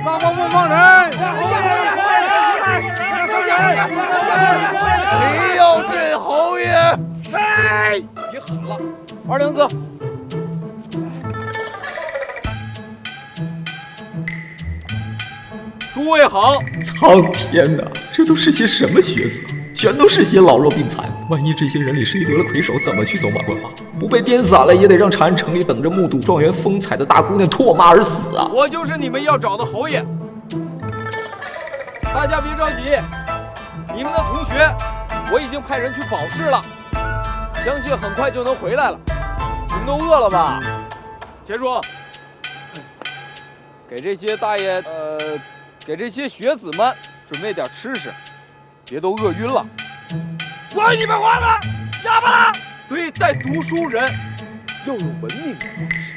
放人！放人！谁要见侯爷？谁？别喊了，二娘子。诸位好！苍天哪，这都是些什么角色？全都是些老弱病残。万一这些人里谁得了魁首，怎么去走马观花？不被颠散了，也得让长安城里等着目睹状元风采的大姑娘唾骂而死啊！我就是你们要找的侯爷。大家别着急，你们的同学，我已经派人去保释了，相信很快就能回来了。你们都饿了吧？结束。给这些大爷，给这些学子们准备点吃食，别都饿晕了。我给你们话了，哑巴了。对待读书人要有文明的方式。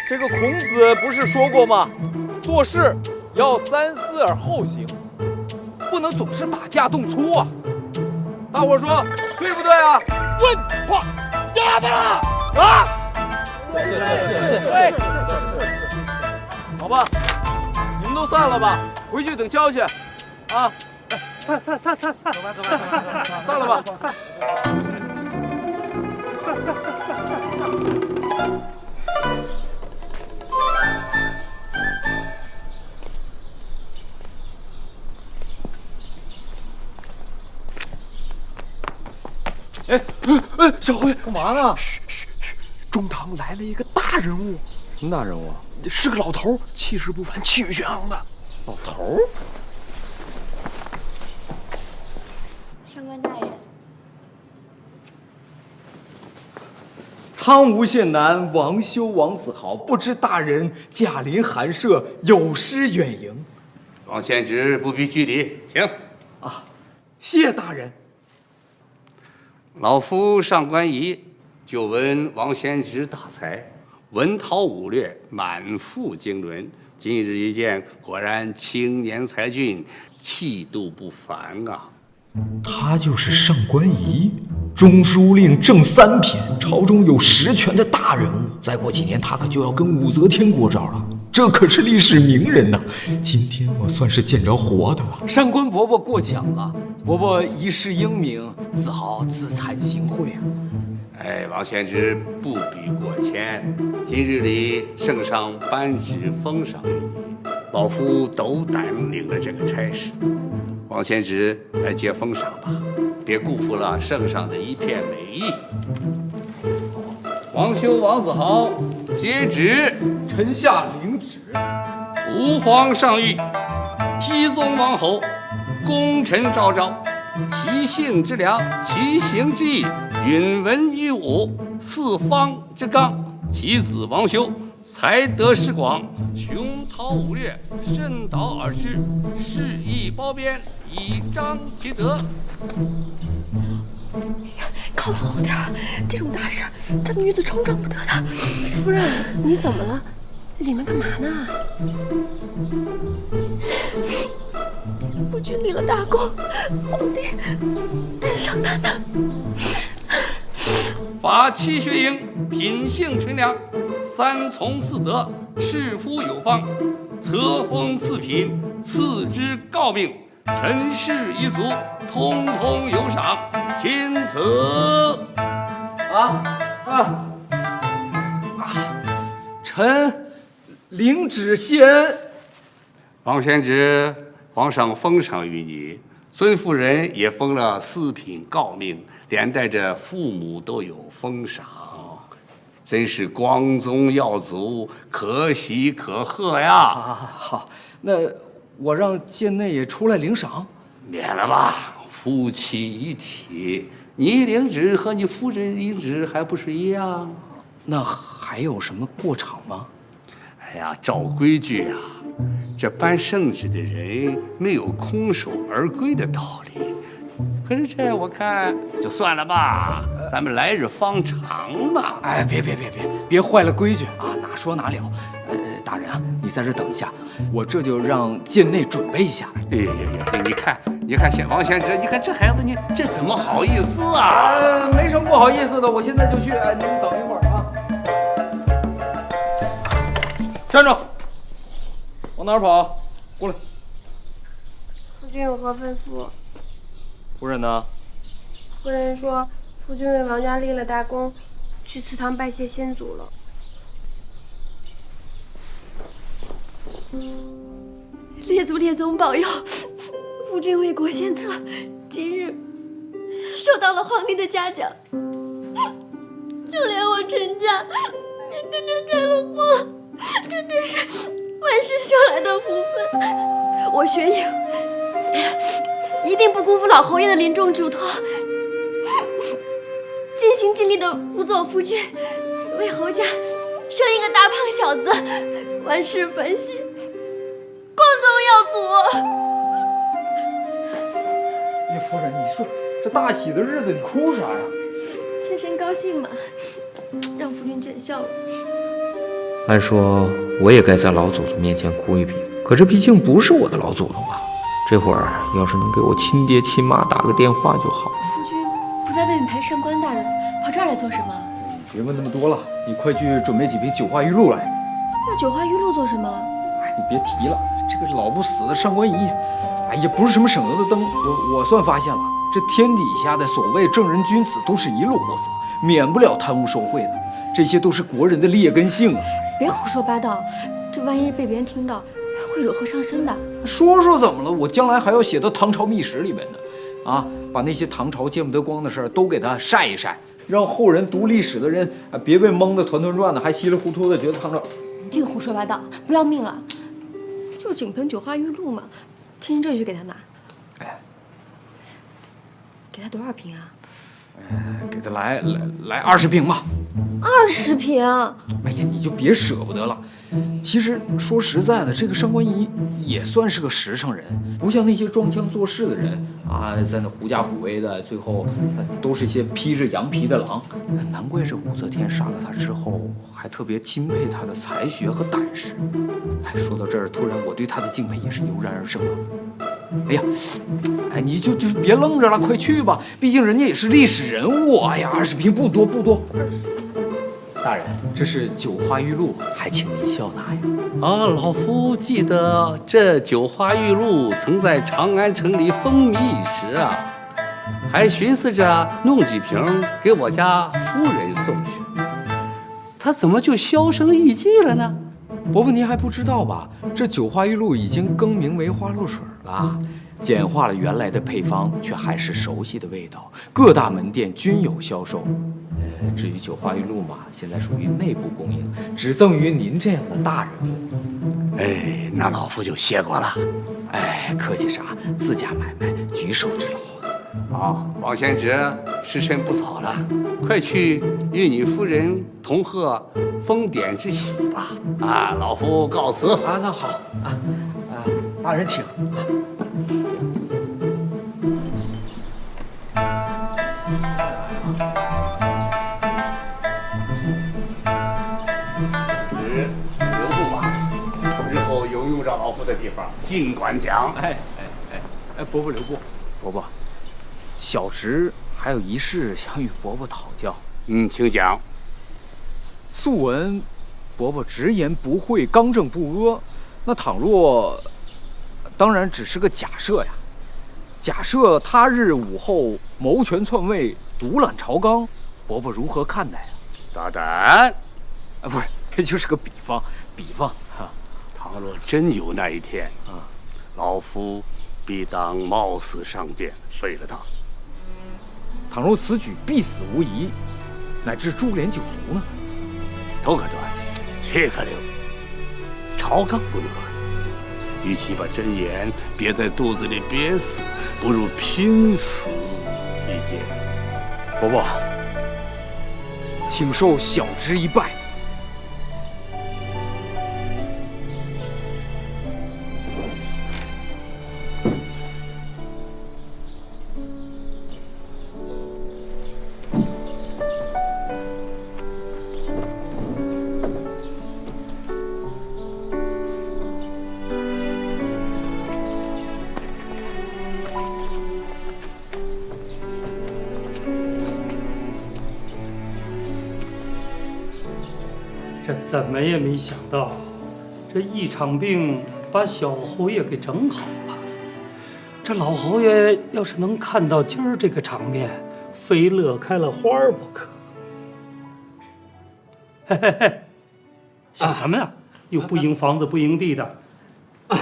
这个孔子不是说过吗？做事要三思而后行，不能总是打架动粗啊！大伙说对不对啊？问话，哑巴了啊！对。好吧，你们都散了吧，回去等消息啊！散了吧。小辉，干嘛呢？中堂来了一个大人物，什么大人物？是个老头，气势不凡，气宇轩昂的。老头？上官大人，苍梧县南王修、王子豪，不知大人驾临寒舍，有失远迎。王献之不必拘礼，请。谢大人。老夫上官仪，久闻王献之大才，文韬武略，满腹经纶。今日一见，果然青年才俊，气度不凡啊！他就是上官仪，中书令正三品，朝中有实权的大人物。再过几年，他可就要跟武则天过招了，这可是历史名人呐！今天我算是见着活的了。上官伯伯过奖了，伯伯一世英名，自豪自惭形秽啊！哎，王献之不必过谦。今日里圣上颁旨封赏于你，老夫斗胆领了这个差事。王献之来接封赏吧，别辜负了圣上的一片美意。王修、王子豪接旨。臣下领旨。吾皇上谕：罴宗王侯，功臣昭昭，其性之良，其行之义，允文于武，四方之纲。其子王修，才德识广，雄韬武略，慎导而治，事义包边，以彰其德。靠后点儿，这种大事咱们女子成长不得的。夫人，你怎么了？里面干嘛呢？夫君立了大功，皇帝恩赏他呢。法器学营，品性纯良，三从四德，侍夫有方，册封四品，赐之诰命，臣氏一族，通通有赏。钦此。臣领旨谢恩。王献之，皇上封赏于你，孙夫人也封了四品诰命，连带着父母都有封赏，真是光宗耀祖，可喜可贺呀！好，那我让贱内也出来领赏。免了吧，夫妻一体，你领旨和你夫人领旨还不是一样？那还有什么过场吗？哎呀，照规矩啊，这颁圣旨的人没有空手而归的道理。可是这我看就算了吧，咱们来日方长嘛。哎，别坏了规矩啊！哪说哪了。大人啊，你在这等一下，我这就让贱内准备一下。哎呀，你看，王献之，你看这孩子，你这怎么好意思啊？没什么不好意思的，我现在就去。您等一会儿啊。站住！往哪儿跑？过来！夫君有何吩咐？夫人呢？夫人说，夫君为王家立了大功，去祠堂拜谢先祖了。列祖列宗保佑，夫君为国献策，今日受到了皇帝的嘉奖，就连我陈家也跟着开了光，这真是万事修来的福分。我薛颖一定不辜负老侯爷的临终嘱托，尽心尽力地辅佐夫君，为侯家生一个大胖小子，万事繁喜，光宗耀祖。夫人，你说这大喜的日子你哭啥呀？妾身高兴嘛，让夫君见笑了。按说我也该在老祖宗面前哭一鼻子，可这毕竟不是我的老祖宗啊。这会儿要是能给我亲爹亲妈打个电话就好。夫君不在外面陪上官大人，跑这儿来做什么？别问那么多了，你快去准备几瓶九花玉露来。要九花玉露做什么？哎，你别提了，这个老不死的上官仪，哎，也不是什么省油的灯。我算发现了，这天底下的所谓正人君子都是一路货色，免不了贪污受贿的，这些都是国人的劣根性啊。别胡说八道，这万一被别人听到，会惹祸上身的。说说怎么了？我将来还要写到唐朝秘史里面呢，啊，把那些唐朝见不得光的事儿都给它晒一晒，让后人读历史的人啊别被蒙得团团转的，还稀里糊涂的觉得唐朝。净胡说八道，不要命了？就井盆九花玉露嘛，趁人这就去给他拿。哎，给他多少瓶啊？给他来20瓶吧。20瓶。哎呀，你就别舍不得了。其实说实在的，这个上官仪也算是个实诚人，不像那些装腔作势的人啊，在那狐假虎威的，最后都是些披着羊皮的狼。难怪这武则天杀了他之后，还特别钦佩他的才学和胆识。哎，说到这儿，突然我对他的敬佩也是油然而生了。哎呀，哎，你就别愣着了，快去吧，毕竟人家也是历史人物。哎呀，20瓶不多不多。大人，这是九花玉露，还请您笑纳呀。啊，老夫记得这九花玉露曾在长安城里风靡一时啊，还寻思着弄几瓶给我家夫人送去。他怎么就销声匿迹了呢？伯伯您还不知道吧？这九花玉露已经更名为花露水了，简化了原来的配方，却还是熟悉的味道，各大门店均有销售。至于九花玉露嘛，现在属于内部供应，只赠于您这样的大人物。哎，那老夫就谢过了。哎，客气啥？自家买卖，举手之劳。好，王贤侄，时辰不早了，快去与你夫人同贺封典之喜吧。啊，老夫告辞。啊，那好啊，大人请。留步吧，日后有用着老夫的地方，尽管讲。哎，伯伯留步，伯伯，小侄还有一事想与伯伯讨教。请讲。素闻伯伯直言不讳，刚正不阿。那倘若，当然只是个假设呀。假设他日午后谋权篡位，独揽朝纲，伯伯如何看待啊？大胆！啊，不是，这就是个比方哈。倘若真有那一天啊，老夫必当冒死上谏，废了他。倘若此举必死无疑，乃至株连九族呢？头可断，血可流，朝纲不能乱。与其把真言憋在肚子里憋死，不如拼死一剑。伯伯，请受小侄一拜。这怎么也没想到，这一场病把小侯爷给整好了。这老侯爷要是能看到今儿这个场面，非乐开了花不可。嘿嘿嘿，想什么呀？又不赢房子不赢地的，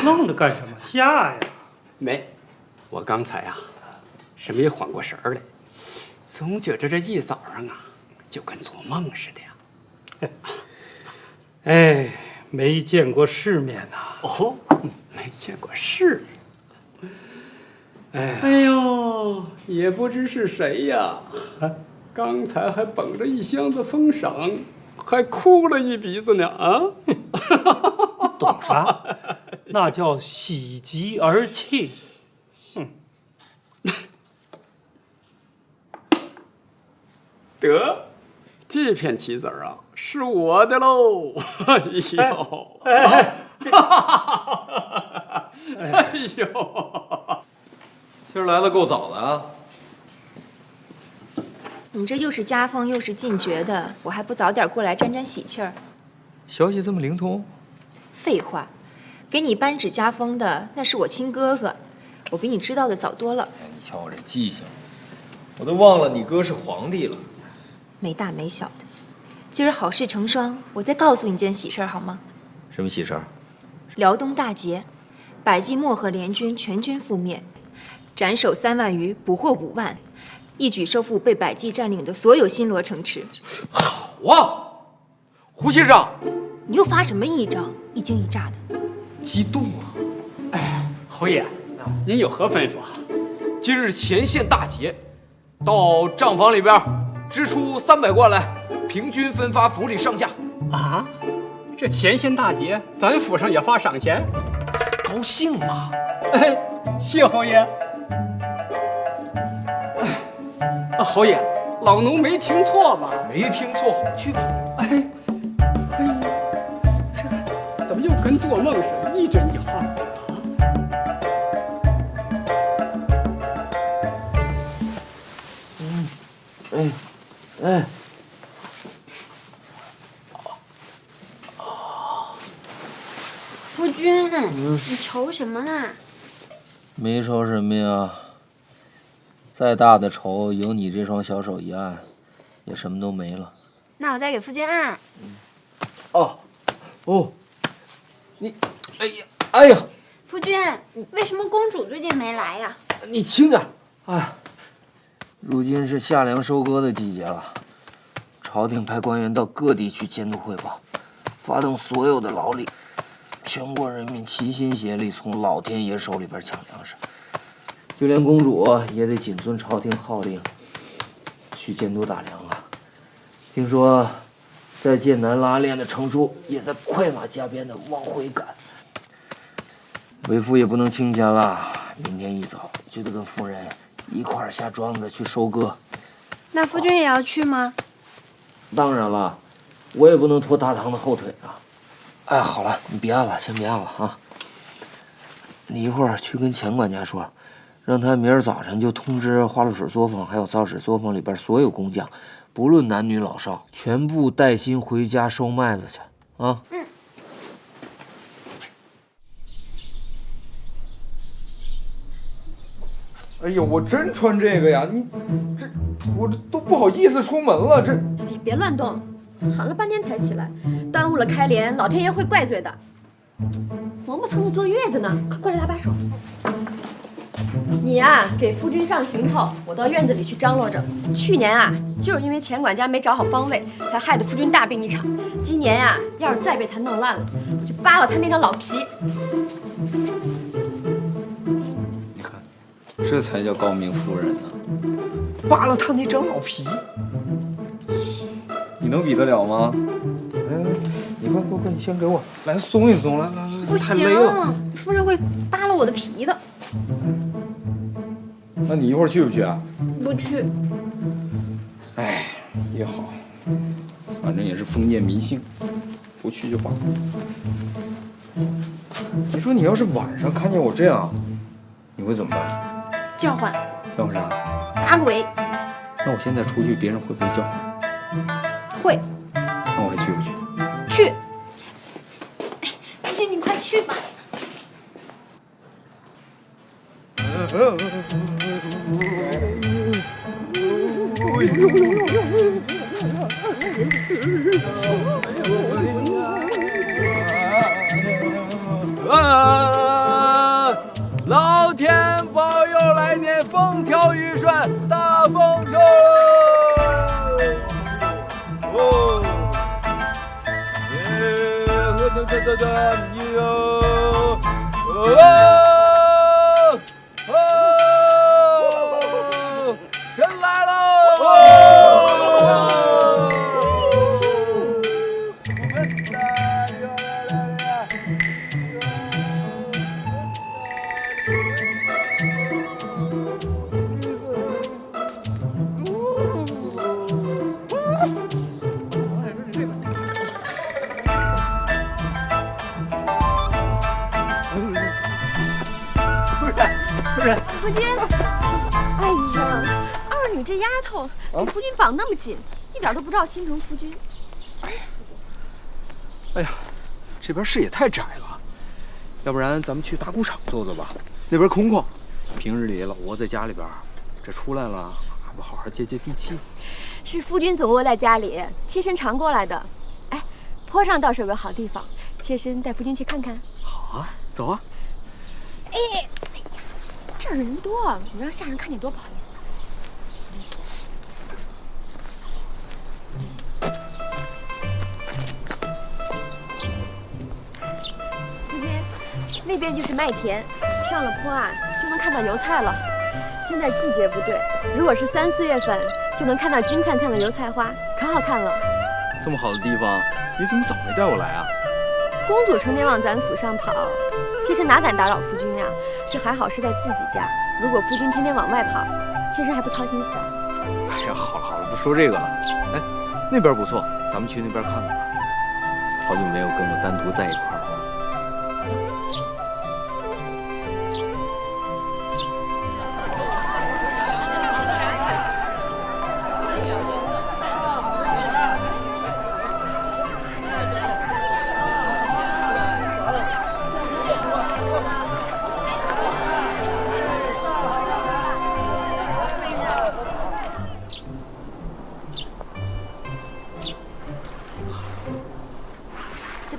愣着干什么？下呀！没，我刚才啊是没缓过神儿来，总觉着这一早上啊就跟做梦似的呀。哎，没见过世面呐。哦，没见过世面。哎，哎呦，也不知是谁呀，刚才还捧着一箱子封赏，还哭了一鼻子呢啊！懂啥？那叫喜极而泣。得，这片棋子儿啊是我的喽！哎呦，哎呦，今儿来的够早的啊！你这又是加封又是进爵的，我还不早点过来沾沾喜气儿？消息这么灵通？废话，给你扳指加封的那是我亲哥哥，我比你知道的早多了。你瞧我这记性，我都忘了你哥是皇帝了。没大没小的，今儿好事成双，我再告诉你件喜事儿好吗？什么喜事儿？辽东大捷，百济漠河联军全军覆灭，斩首3万余，捕获5万，一举收复被百济占领的所有新罗城池。好啊，胡先生，你又发什么异张？一惊一乍的。激动啊！哎，侯爷，您有何吩咐？今日前线大捷，到账房里边支出300贯来，平均分发府里上下。啊，这前线大捷，咱府上也发赏钱，高兴吗？哎，谢侯爷。侯爷，老奴没听错吧？没听错，去吧。哎，这怎么又跟做梦似的，一真一幻的？哎，夫君，你愁什么呢？没愁什么呀。再大的仇，有你这双小手一按，也什么都没了。那我再给夫君按。哦，你，哎呀，夫君，为什么公主最近没来呀？你轻点。哎，如今是夏粮收割的季节了，朝廷派官员到各地去监督汇报，发动所有的劳力，全国人民齐心协力从老天爷手里边抢粮食。就连公主也得谨遵朝廷号令，去监督打粮啊。听说，在剑南拉练的程初也在快马加鞭的往回赶。为父也不能清闲了，明天一早就得跟夫人一块儿下庄子去收割。那夫君也要去吗？当然了，我也不能拖大唐的后腿啊。哎，好了，你别按了，先别按了啊。你一会儿去跟钱管家说。让他明儿早晨就通知花露水作坊还有造纸作坊里边所有工匠，不论男女老少，全部带薪回家收麦子去啊！哎呦，我真穿这个呀！我这都不好意思出门了。你别乱动，喊了半天才起来，耽误了开镰，老天爷会怪罪的。磨磨蹭蹭坐月子呢，快过来拉把手。你呀，给夫君上行头，我到院子里去张罗着。去年啊，就是因为钱管家没找好方位，才害得夫君大病一场。今年呀，要是再被他弄烂了，我就扒了他那张老皮。你看，这才叫高明夫人呢！扒了他那张老皮，你能比得了吗？你快，你先给我来松一松，来，不太勒了。行，夫人会扒了我的皮的。那你一会儿去不去啊？不去。哎，也好，反正也是封建迷信，不去就罢了。你说你要是晚上看见我这样，你会怎么办？叫唤。叫唤啥？打鬼。那我现在出去，别人会不会叫唤？会。那我还去不去？去。夫君，去吧。老天保佑来年风调雨顺，大丰收！哦，神来喽！夫君，哎呀，二女这丫头跟夫君绑那么紧，一点都不知道心疼夫君，真是的。哎呀，这边视野太窄了，要不然咱们去大谷场坐坐吧，那边空旷。平日里老窝在家里边，这出来了还不好好接接地气。是夫君总窝在家里，妾身常过来的。哎，坡上倒是有个好地方，妾身带夫君去看看。好啊，走啊。哎呀，这儿人多，你让下人看见多不好意思啊。夫君，那边就是麦田，上了坡啊就能看到油菜了。现在季节不对，如果是3、4月份，就能看到金灿灿的油菜花，可好看了。这么好的地方，你怎么早没带我来啊？公主成天往咱府上跑，妾身哪敢打扰夫君呀？这还好是在自己家，如果夫君天天往外跑，妾身还不操心死。哎呀，好了好了，不说这个了。哎，那边不错，咱们去那边看看吧。好久没有跟我单独在一块儿了。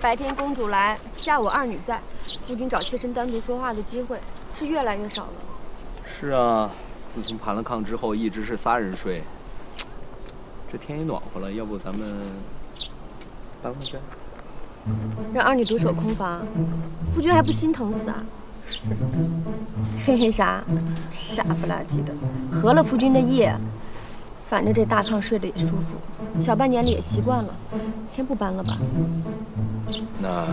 白天公主来，下午二女在，夫君找妾身单独说话的机会是越来越少了。是啊，自从盘了炕之后，一直是仨人睡。这天也暖和了，要不咱们搬回去？让二女独守空房，夫君还不心疼死啊？嘿嘿啥？傻不拉几的，合了夫君的意。反正这大炕睡得也舒服，小半年里也习惯了，先不搬了吧。那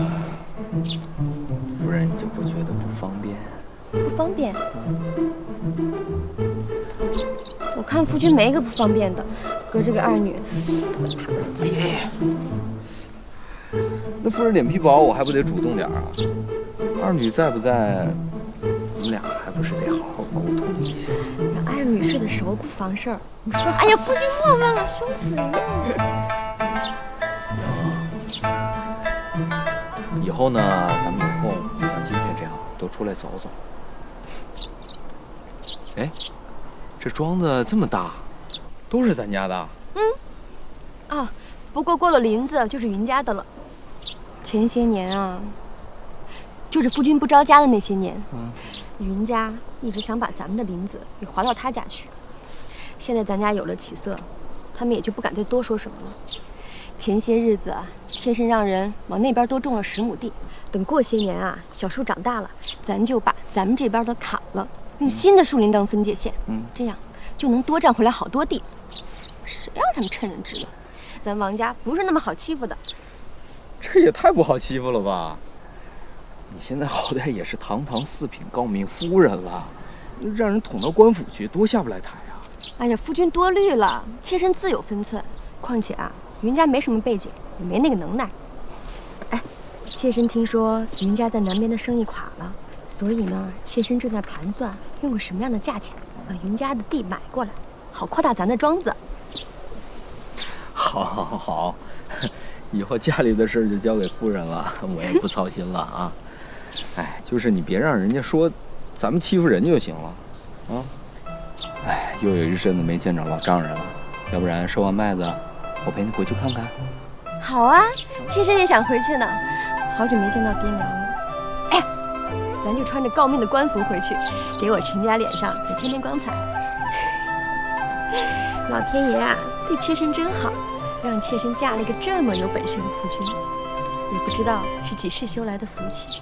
夫人就不觉得不方便？不方便？我看夫君没个不方便的，搁这个二女，那夫人脸皮薄，我还不得主动点啊？二女在不在，咱们俩还不是得好好沟通一下？让二女睡得熟不妨事儿。哎呀，夫君莫问了，羞死人了。以后呢，咱们有空像今天这样多出来走走。哎，这庄子这么大，都是咱家的？啊，不过过了林子就是云家的了。前些年啊，就是夫君不着家的那些年，云家一直想把咱们的林子给划到他家去。现在咱家有了起色，他们也就不敢再多说什么了。前些日子啊，妾身让人往那边多种了10亩地，等过些年啊，小树长大了，咱就把咱们这边的砍了，用新的树林当分界线，这样就能多占回来好多地。谁让他们趁人之危？咱王家不是那么好欺负的。这也太不好欺负了吧！你现在好歹也是堂堂4品高明夫人了，让人捅到官府去，多下不来台啊！哎呀，夫君多虑了，妾身自有分寸。况且啊，云家没什么背景，也没那个能耐。哎，妾身听说云家在南边的生意垮了，所以呢，妾身正在盘算用个什么样的价钱把云家的地买过来，好扩大咱的庄子。好，以后家里的事就交给夫人了，我也不操心了啊。哎，就是你别让人家说咱们欺负人就行了，啊。哎，又有一阵子没见着老丈人了，要不然收完麦子，我陪你回去看看。好啊，妾身也想回去呢，好久没见到爹娘了。哎呀，咱就穿着诰命的官服回去，给我陈家脸上也添添光彩。老天爷啊，对妾身真好，让妾身嫁了一个这么有本事的夫君，也不知道是几世修来的福气。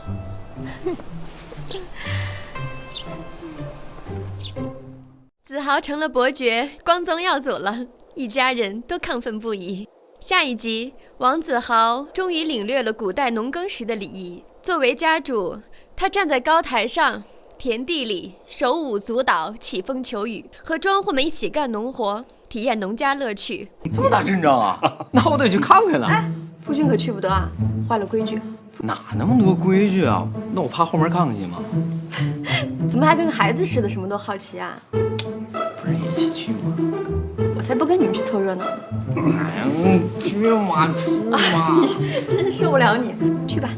子豪成了伯爵，光宗耀祖了，一家人都亢奋不已。下一集，王子豪终于领略了古代农耕时的礼仪。作为家主，他站在高台上，田地里手舞足蹈，起风求雨，和庄户们一起干农活，体验农家乐趣。这么大阵仗啊？那我得去看看呢。哎，夫君可去不得啊，坏了规矩。哪那么多规矩啊？那我爬后门看看去吗？怎么还跟个孩子似的，什么都好奇啊？不是一起去吗？我才不跟你们去凑热闹呢。哎呀，去嘛去嘛！真受不了你，去吧。